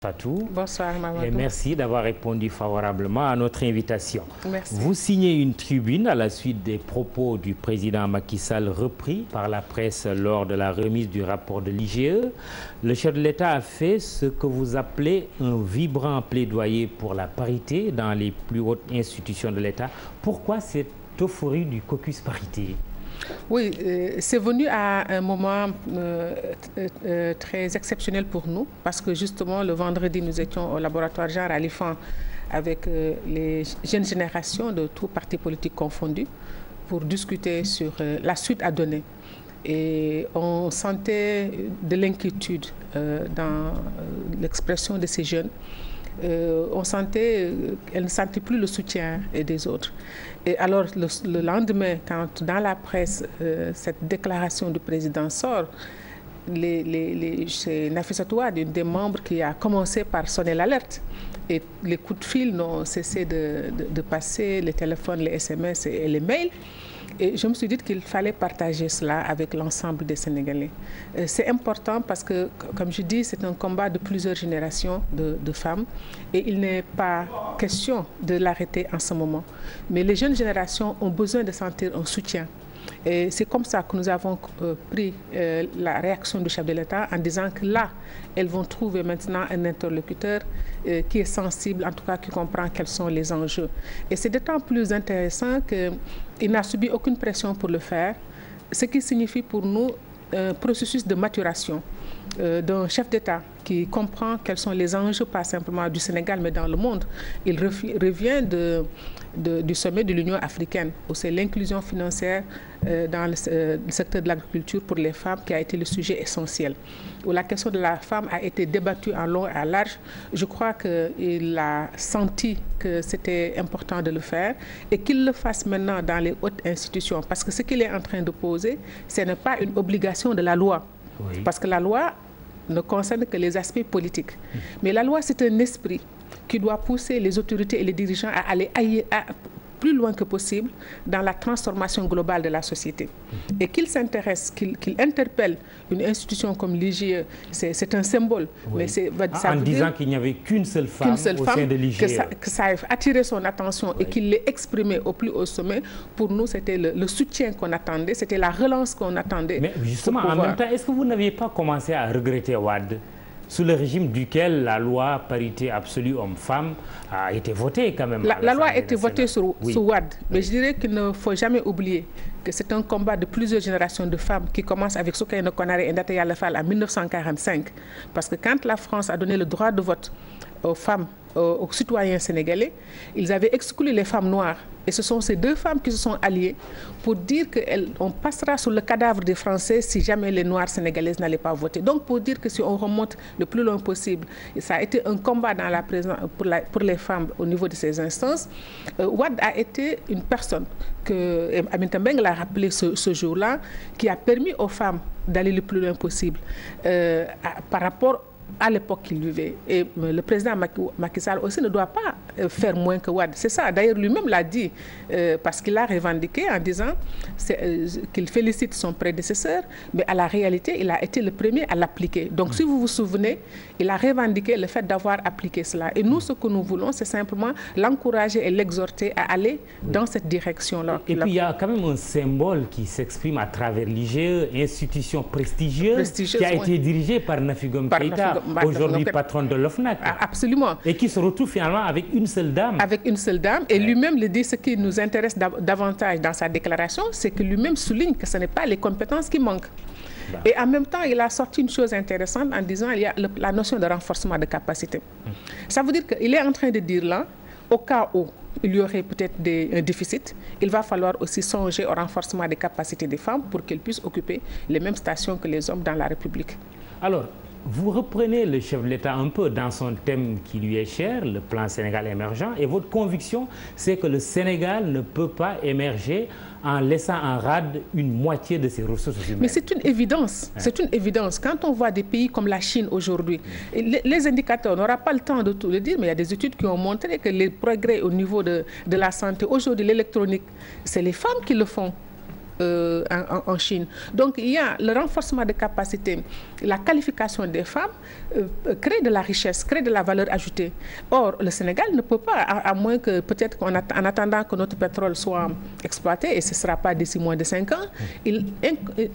Fatou. Bonsoir Mamadou. Et merci d'avoir répondu favorablement à notre invitation. Merci. Vous signez une tribune à la suite des propos du président Macky Sall repris par la presse lors de la remise du rapport de l'IGE. Le chef de l'État a fait ce que vous appelez un vibrant plaidoyer pour la parité dans les plus hautes institutions de l'État. Pourquoi cette euphorie du caucus parité ? Oui, c'est venu à un moment très exceptionnel pour nous parce que justement le vendredi nous étions au laboratoire Jean Ralifan avec les jeunes générations de tous partis politiques confondus pour discuter sur la suite à donner. Et on sentait de l'inquiétude dans l'expression de ces jeunes. On sentait qu'elle ne sentait plus le soutien des autres. Et alors le lendemain, quand dans la presse cette déclaration du président sort, c'est Nafissatou Wade, une des membres qui a commencé par sonner l'alerte. Et les coups de fil n'ont cessé de passer, les téléphones, les SMS et les mails. Et je me suis dit qu'il fallait partager cela avec l'ensemble des Sénégalais. C'est important parce que, comme je dis, c'est un combat de plusieurs générations de femmes et il n'est pas question de l'arrêter en ce moment. Mais les jeunes générations ont besoin de sentir un soutien. Et c'est comme ça que nous avons pris la réaction du chef de l'État en disant que là, elles vont trouver maintenant un interlocuteur qui est sensible, en tout cas qui comprend quels sont les enjeux. Et c'est d'autant plus intéressant qu'il n'a subi aucune pression pour le faire, ce qui signifie pour nous un processus de maturation d'un chef d'État qui comprend quels sont les enjeux, pas simplement du Sénégal, mais dans le monde. Il revient du sommet de l'Union africaine, où c'est l'inclusion financière dans le secteur de l'agriculture pour les femmes qui a été le sujet essentiel, où la question de la femme a été débattue en long et en large. Je crois qu'il a senti que c'était important de le faire et qu'il le fasse maintenant dans les hautes institutions, parce que ce qu'il est en train de poser, ce n'est pas une obligation de la loi. Oui. Parce que la loi ne concerne que les aspects politiques. Mais la loi, c'est un esprit qui doit pousser les autorités et les dirigeants à aller plus loin que possible dans la transformation globale de la société. Et qu'ils s'intéressent, qu'ils interpellent une institution comme l'IGE, c'est un symbole. Oui. Mais en disant qu'il n'y avait qu'une seule femme au sein de l'IGE. Que ça a attiré son attention et qu'il l'ait exprimé au plus haut sommet. Pour nous, c'était le soutien qu'on attendait, c'était la relance qu'on attendait. Mais justement, en même temps, est-ce que vous n'aviez pas commencé à regretter Wade, sous le régime duquel la loi parité absolue homme-femme a été votée quand même? La loi a été votée sous Wade, mais je dirais qu'il ne faut jamais oublier que c'est un combat de plusieurs générations de femmes qui commence avec Soukeyna Konaré et Ndata Yalla Fall en 1945. Parce que quand la France a donné le droit de vote aux femmes, aux citoyens sénégalais, ils avaient exclu les femmes noires. Et ce sont ces deux femmes qui se sont alliées pour dire qu'on passera sur le cadavre des Français si jamais les Noirs sénégalaises n'allaient pas voter. Donc pour dire que si on remonte le plus loin possible, et ça a été un combat dans la pour les femmes au niveau de ces instances, Wade a été une personne que Aminata Mbengue l'a rappelé ce jour-là, qui a permis aux femmes d'aller le plus loin possible par rapport à l'époque qu'il vivait. Et le président Macky Sall aussi ne doit pas faire moins que Wade. C'est ça. D'ailleurs, lui-même l'a dit, parce qu'il a revendiqué en disant qu'il félicite son prédécesseur, mais à la réalité, il a été le premier à l'appliquer. Donc, si vous vous souvenez, il a revendiqué le fait d'avoir appliqué cela. Et nous, ce que nous voulons, c'est simplement l'encourager et l'exhorter à aller dans cette direction-là. Et puis, il y a quand même un symbole qui s'exprime à travers l'IGE, institution prestigieuse qui a été dirigée par Nafi Ngom Keïta, aujourd'hui patronne de l'OFNAC. Absolument. Et qui se retrouve finalement avec une seule dame. Avec une seule dame. Et lui-même le dit, ce qui nous intéresse davantage dans sa déclaration, c'est que lui-même souligne que ce n'est pas les compétences qui manquent. Et en même temps, il a sorti une chose intéressante en disant qu'il y a la notion de renforcement de capacité. Ça veut dire qu'il est en train de dire là, au cas où il y aurait peut-être un déficit, il va falloir aussi songer au renforcement des capacités des femmes pour qu'elles puissent occuper les mêmes stations que les hommes dans la République. Alors, vous reprenez le chef de l'État un peu dans son thème qui lui est cher, le plan Sénégal émergent, et votre conviction, c'est que le Sénégal ne peut pas émerger en laissant en rade une moitié de ses ressources humaines. Mais c'est une évidence, c'est une évidence. Quand on voit des pays comme la Chine aujourd'hui, les indicateurs, on n'aura pas le temps de tout le dire, mais il y a des études qui ont montré que les progrès au niveau de la santé, aujourd'hui l'électronique, c'est les femmes qui le font. en Chine. Donc il y a le renforcement des capacités, la qualification des femmes, crée de la richesse, crée de la valeur ajoutée. Or, le Sénégal ne peut pas, à moins que peut-être qu'en attendant que notre pétrole soit exploité, et ce ne sera pas d'ici moins de 5 ans,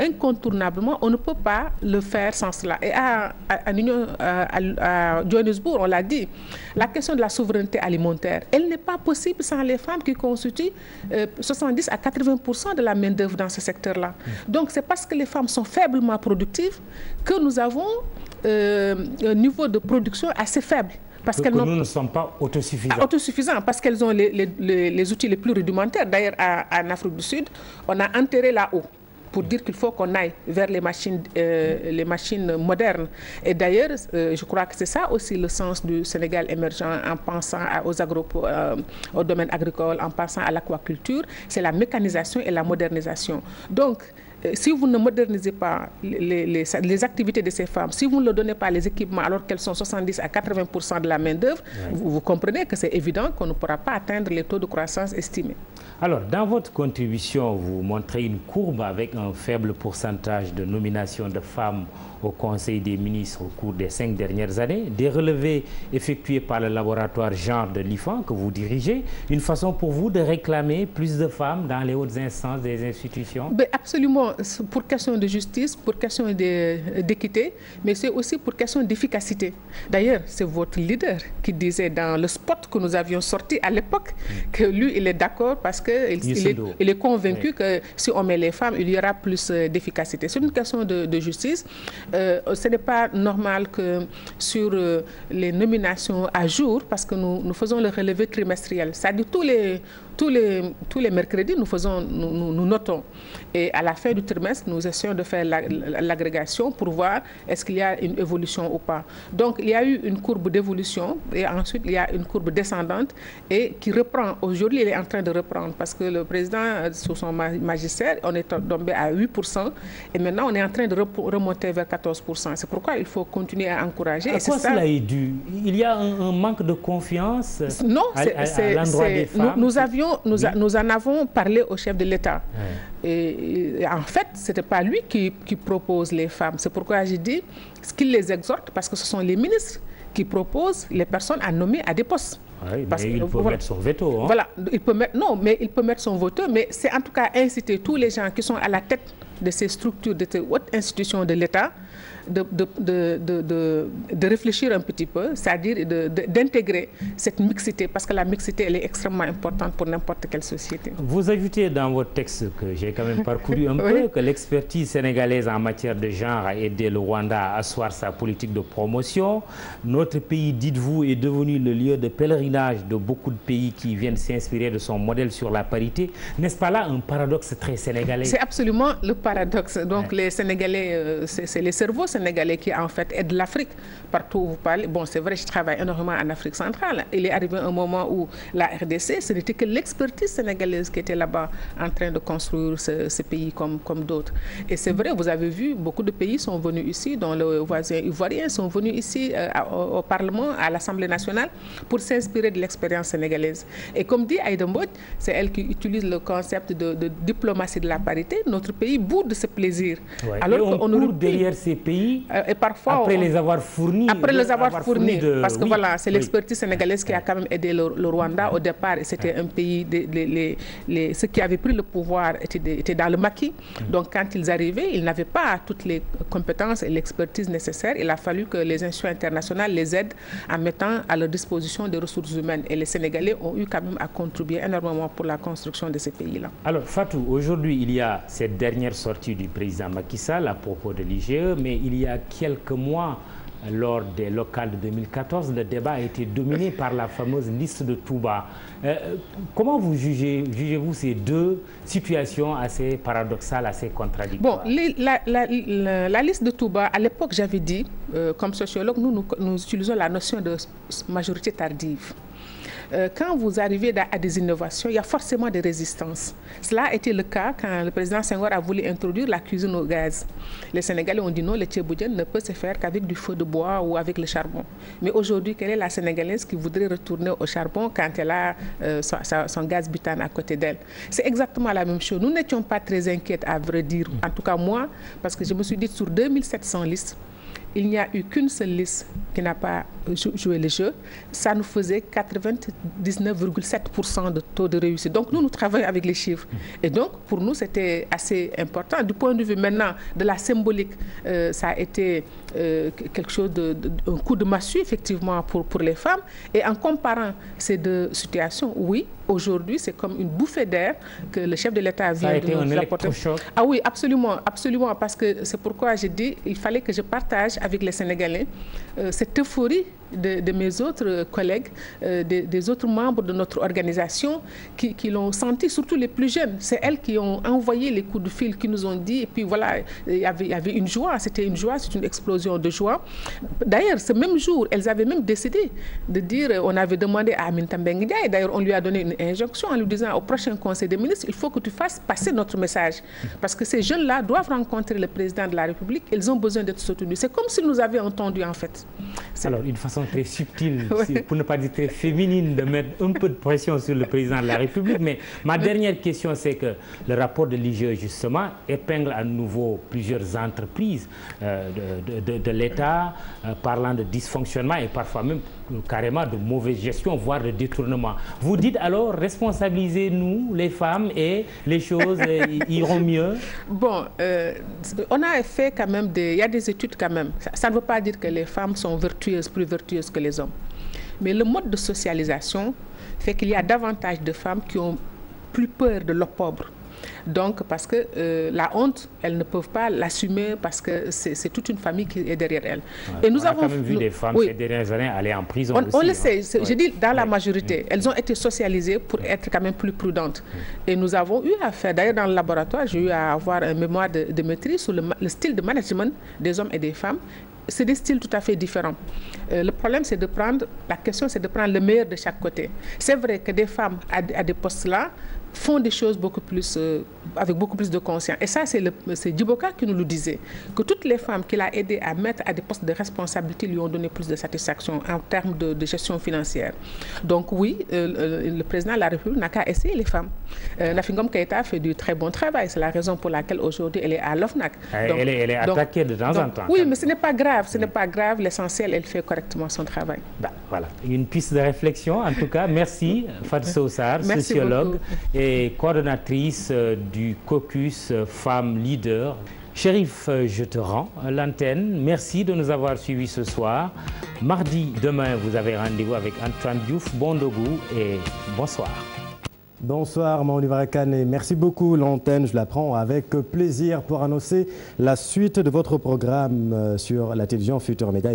incontournablement, on ne peut pas le faire sans cela. Et à Johannesburg, on l'a dit, la question de la souveraineté alimentaire, elle n'est pas possible sans les femmes qui constituent 70 à 80% de la main-d'œuvre dans ce secteur-là. Donc, c'est parce que les femmes sont faiblement productives que nous avons un niveau de production assez faible. Parce que nous ne sommes pas autosuffisants. Autosuffisants, parce qu'elles ont les outils les plus rudimentaires. D'ailleurs, en Afrique du Sud, on a enterré là-haut pour dire qu'il faut qu'on aille vers les machines modernes. Et d'ailleurs, je crois que c'est ça aussi le sens du Sénégal émergent en pensant au domaine agricole, en pensant à l'aquaculture, c'est la mécanisation et la modernisation. Donc, si vous ne modernisez pas les activités de ces femmes, si vous ne leur donnez pas les équipements alors qu'elles sont 70 à 80% de la main-d'œuvre, vous comprenez que c'est évident qu'on ne pourra pas atteindre les taux de croissance estimés. Alors, dans votre contribution, vous montrez une courbe avec un faible pourcentage de nomination de femmes au Conseil des ministres au cours des 5 dernières années, des relevés effectués par le laboratoire genre de l'IFAN que vous dirigez, une façon pour vous de réclamer plus de femmes dans les hautes instances des institutions? Ben absolument, pour question de justice, pour question d'équité, mais c'est aussi pour question d'efficacité. D'ailleurs, c'est votre leader qui disait dans le spot que nous avions sorti à l'époque que lui, il est d'accord parce qu'il est convaincu que si on met les femmes, il y aura plus d'efficacité. C'est une question de justice. Ce n'est pas normal que sur les nominations à jour, parce que nous faisons le relevé trimestriel, c'est-à-dire tous les mercredis, nous notons. Et à la fin du trimestre, nous essayons de faire l'agrégation pour voir est-ce qu'il y a une évolution ou pas. Donc, il y a eu une courbe d'évolution et ensuite, il y a une courbe descendante et qui reprend. Aujourd'hui, il est en train de reprendre parce que le président, sous son magistère, on est tombé à 8% et maintenant, on est en train de remonter vers 14%. C'est pourquoi il faut continuer à encourager. À quoi cela est dû? Il y a un manque de confiance à l'endroit des femmes? Nous en avons parlé au chef de l'État. Et en fait, ce n'était pas lui qui propose les femmes. C'est pourquoi j'ai dit qu'il les exhorte, parce que ce sont les ministres qui proposent les personnes à nommer à des postes. Oui, mais il peut mettre son veto. Hein? Voilà, il peut mettre, non, mais il peut mettre son veto, mais c'est en tout cas inciter tous les gens qui sont à la tête de ces structures, de ces hautes institutions de l'État, de réfléchir un petit peu, c'est-à-dire d'intégrer cette mixité, parce que la mixité, elle est extrêmement importante pour n'importe quelle société. Vous ajoutez dans votre texte, que j'ai quand même parcouru un peu, que l'expertise sénégalaise en matière de genre a aidé le Rwanda à asseoir sa politique de promotion. Notre pays, dites-vous, est devenu le lieu de pèlerinage de beaucoup de pays qui viennent s'inspirer de son modèle sur la parité. N'est-ce pas là un paradoxe très sénégalais? C'est absolument le paradoxe. Donc les Sénégalais, c'est les cerveaux sénégalais qui en fait aident l'Afrique. Partout où vous parlez, bon c'est vrai, je travaille énormément en Afrique centrale. Il est arrivé un moment où la RDC, ce n'était que l'expertise sénégalaise qui était là-bas en train de construire ce pays comme d'autres. Et c'est vrai, vous avez vu, beaucoup de pays sont venus ici, dont le voisin ivoirien, sont venus ici au Parlement, à l'Assemblée nationale, pour s'inspirer de l'expérience sénégalaise. Et comme dit Aïda Mbodj, c'est elle qui utilise le concept de diplomatie de la parité. Notre pays boude ce plaisir. Ouais. Alors on court derrière ces pays et parfois, après les avoir fournis. Parce que voilà, c'est l'expertise sénégalaise qui a quand même aidé le Rwanda au départ. C'était un pays, ceux qui avaient pris le pouvoir étaient dans le maquis. Donc quand ils arrivaient, ils n'avaient pas toutes les compétences et l'expertise nécessaires. Il a fallu que les institutions internationales les aident en mettant à leur disposition des ressources humaines. Et les Sénégalais ont eu quand même à contribuer énormément pour la construction de ces pays-là. Alors Fatou, aujourd'hui il y a cette dernière sortie du président Macky Sall à propos de l'IGE, mais il y a quelques mois, lors des locales de 2014, le débat a été dominé par la fameuse liste de Touba. Comment vous jugez-vous ces deux situations assez paradoxales, assez contradictoires? Bon, la liste de Touba, à l'époque, j'avais dit, comme sociologue, nous utilisons la notion de majorité tardive. quand vous arrivez à des innovations, il y a forcément des résistances. Cela a été le cas quand le président Senghor a voulu introduire la cuisine au gaz. Les Sénégalais ont dit non, le thieboudienne ne peut se faire qu'avec du feu de bois ou avec le charbon. Mais aujourd'hui, quelle est la Sénégalaise qui voudrait retourner au charbon quand elle a son gaz butane à côté d'elle? C'est exactement la même chose. Nous n'étions pas très inquiètes, à vrai dire, en tout cas moi, parce que je me suis dit sur 2700 listes, il n'y a eu qu'une seule liste qui n'a pas joué le jeu. Ça nous faisait 99,7% de taux de réussite. Donc nous travaillons avec les chiffres. Et donc pour nous, c'était assez important. Du point de vue maintenant de la symbolique, ça a été quelque chose un coup de massue effectivement pour les femmes. Et en comparant ces deux situations, oui, aujourd'hui, c'est comme une bouffée d'air que le chef de l'État vient de nous apporter. Ah oui, absolument, absolument, parce que c'est pourquoi j'ai dit qu'il fallait que je partage avec les Sénégalais cette euphorie de mes autres collègues, des autres membres de notre organisation qui l'ont senti, surtout les plus jeunes. C'est elles qui ont envoyé les coups de fil, qui nous ont dit, et puis voilà, il y avait une joie, c'était une joie, c'est une explosion de joie. D'ailleurs, ce même jour, elles avaient même décidé de dire, on avait demandé à Aminata Mbengue Ndiaye, d'ailleurs on lui a donné une injonction en lui disant au prochain Conseil des ministres, il faut que tu fasses passer notre message. Parce que ces jeunes-là doivent rencontrer le président de la République, ils ont besoin d'être soutenus. C'est comme s'ils nous avaient entendus en fait. Alors, une façon très subtile, pour ne pas dire très féminine, de mettre un peu de pression sur le président de la République. Mais ma dernière question, c'est que le rapport de l'IGE, justement, épingle à nouveau plusieurs entreprises de l'État, parlant de dysfonctionnement et parfois même carrément de mauvaise gestion, voire de détournement. Vous dites alors, responsabilisez-nous, les femmes, et les choses iront mieux? Bon, on a fait quand même il y a des études quand même. Ça ne veut pas dire que les femmes sont vertueuses, plus vertueuses que les hommes. Mais le mode de socialisation fait qu'il y a davantage de femmes qui ont plus peur de l'opprobre. Donc, parce que la honte, elles ne peuvent pas l'assumer parce que c'est toute une famille qui est derrière elles. Ouais, et nous avons quand même vu des femmes ces dernières années aller en prison aussi. On le sait, je dis dans la majorité. Elles ont été socialisées pour être quand même plus prudentes. Et nous avons eu à faire, d'ailleurs dans le laboratoire, j'ai eu à avoir un mémoire de maîtrise sur le style de management des hommes et des femmes. C'est des styles tout à fait différents. Le problème, c'est de prendre, la question, c'est de prendre le meilleur de chaque côté. C'est vrai que des femmes à des postes-là font des choses avec beaucoup plus de conscience. Et ça, c'est Djiboka qui nous le disait, que toutes les femmes qu'il a aidées à mettre à des postes de responsabilité lui ont donné plus de satisfaction en termes de gestion financière. Donc oui, le président de la République n'a qu'à essayer les femmes. Nafi Ngom Keïta fait du très bon travail. C'est la raison pour laquelle aujourd'hui elle est à l'OFNAC. Elle est attaquée de temps en temps. Oui, mais ce n'est pas grave. Ce n'est pas grave. L'essentiel, elle fait correctement son travail. Ben, voilà, une piste de réflexion. En tout cas, merci Fatou Sow Sarr, sociologue et coordonnatrice du caucus Femmes Leaders. Chérif, je te rends l'antenne. Merci de nous avoir suivis ce soir. Mardi, demain, vous avez rendez-vous avec Antoine Diouf. Bon dogu et bonsoir. Bonsoir Mamoudou Barakane, merci beaucoup. L'antenne, je la prends avec plaisir pour annoncer la suite de votre programme sur la télévision Futurs Médias.